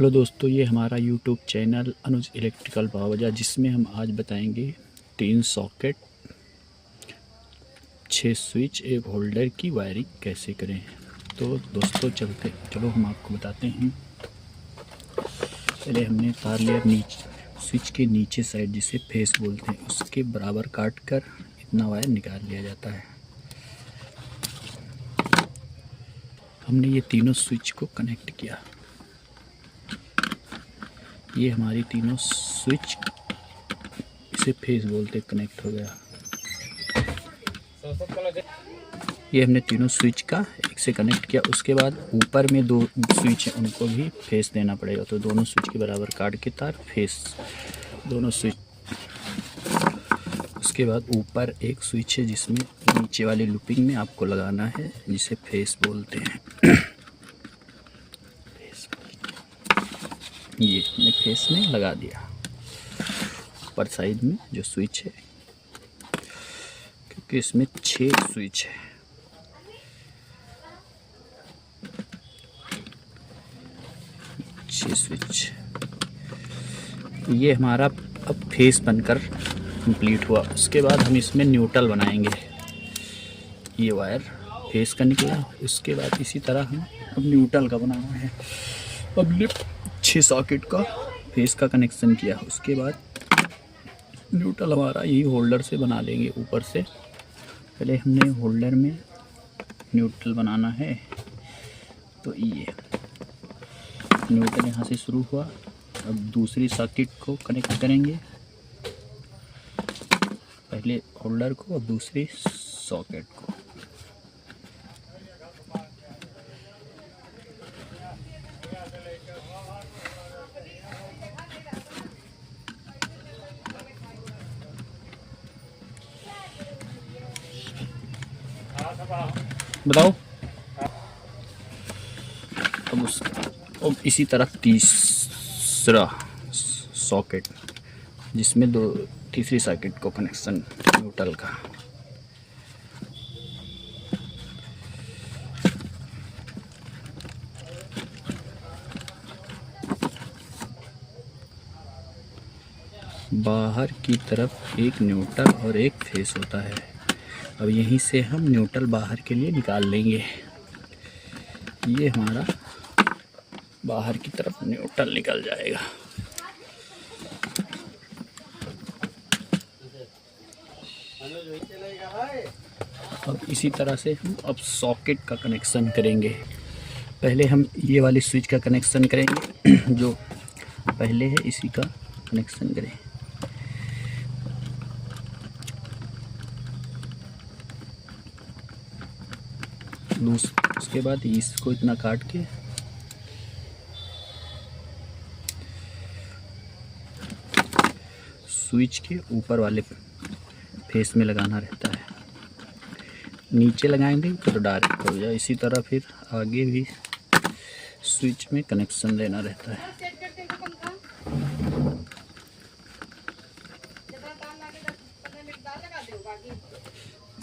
Hello दोस्तों, ये हमारा यूट्यूब चैनल अनुज इलेक्ट्रिकल बावजा, जिसमें हम आज बताएंगे 3 सॉकेट 6 स्विच एक होल्डर की वायरिंग कैसे करें। तो दोस्तों चलो हम आपको बताते हैं। पहले हमने तार लिया नीचे, स्विच के नीचे साइड जिसे फेस बोलते हैं, उसके बराबर काट कर इतना वायर निकाल लिया जाता है। हमने ये तीनों स्विच को कनेक्ट किया। ये हमारी तीनों स्विच, इसे फेस बोलते, कनेक्ट हो गया। ये हमने तीनों स्विच का एक से कनेक्ट किया। उसके बाद ऊपर में 2 स्विच हैं, उनको भी फेस देना पड़ेगा। तो दोनों स्विच के बराबर काट के तार फेस दोनों स्विच। उसके बाद ऊपर एक स्विच है जिसमें नीचे वाली लूपिंग में आपको लगाना है, जिसे फेस बोलते हैं। ये हमने फेस में लगा दिया। ऊपर साइड में जो स्विच है, क्योंकि इसमें 6 स्विच है। स्विच ये हमारा अब फेस बनकर कंप्लीट हुआ। उसके बाद हम इसमें न्यूट्रल बनाएंगे। ये वायर फेस का निकला। उसके बाद इसी तरह हम अब न्यूट्रल का बनाना है। अब 6 सॉकेट का फेस का कनेक्शन किया। उसके बाद न्यूट्रल हमारा यही होल्डर से बना लेंगे ऊपर से। पहले हमने होल्डर में न्यूट्रल बनाना है। तो ये न्यूट्रल यहाँ से शुरू हुआ। अब दूसरी सॉकेट को कनेक्ट करेंगे, पहले होल्डर को और दूसरी सॉकेट को। बताओ। अब इसी तरह तीसरा सॉकेट, जिसमें तीसरी सॉकेट को कनेक्शन न्यूट्रल का। बाहर की तरफ एक न्यूट्रल और एक फेस होता है। अब यहीं से हम न्यूट्रल बाहर के लिए निकाल लेंगे। ये हमारा बाहर की तरफ न्यूट्रल निकल जाएगा। अब इसी तरह से हम अब सॉकेट का कनेक्शन करेंगे। पहले हम ये वाली स्विच का कनेक्शन करेंगे। जो पहले है इसी का कनेक्शन करें। उसके बाद इसको इतना काट के स्विच के ऊपर वाले फेस में लगाना रहता है। नीचे लगाएंगे तो डायरेक्ट हो जाए। इसी तरह फिर आगे भी स्विच में कनेक्शन देना रहता है।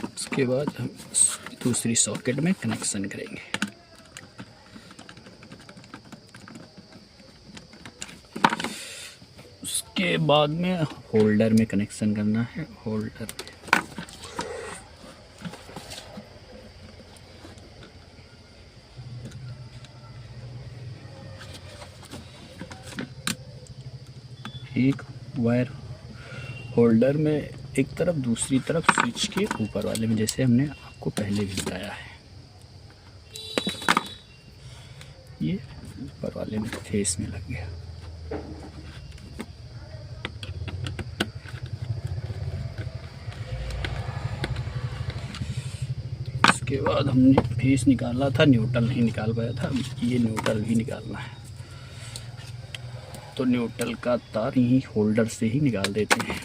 उसके बाद हम दूसरी सॉकेट में कनेक्शन करेंगे। उसके बाद में होल्डर में कनेक्शन करना है। होल्डर एक वायर होल्डर में एक तरफ, दूसरी तरफ स्विच के ऊपर वाले में, जैसे हमने आपको पहले भी बताया है। ये ऊपर वाले में फेस में लग गया। उसके बाद हमने फेस निकाला था, न्यूट्रल नहीं निकाल पाया था। ये न्यूट्रल भी निकालना है। तो न्यूट्रल का तार यही होल्डर से ही निकाल देते हैं।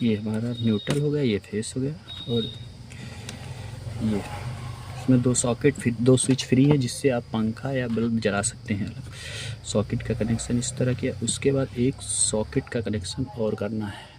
ये हमारा न्यूट्रल हो गया, ये फेस हो गया, और ये इसमें 2 सॉकेट फिर 2 स्विच फ्री है, जिससे आप पंखा या बल्ब जला सकते हैं। सॉकेट का कनेक्शन इस तरह किया, उसके बाद एक सॉकेट का कनेक्शन और करना है।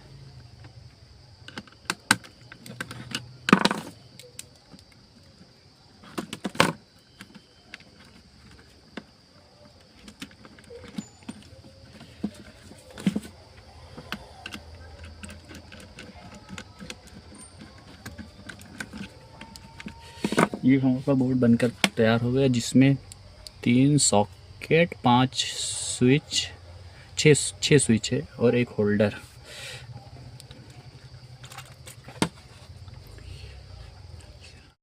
ये हमारा बोर्ड बनकर तैयार हो गया, जिसमें 3 सॉकेट, 5 स्विच, 6 स्विच है और एक होल्डर।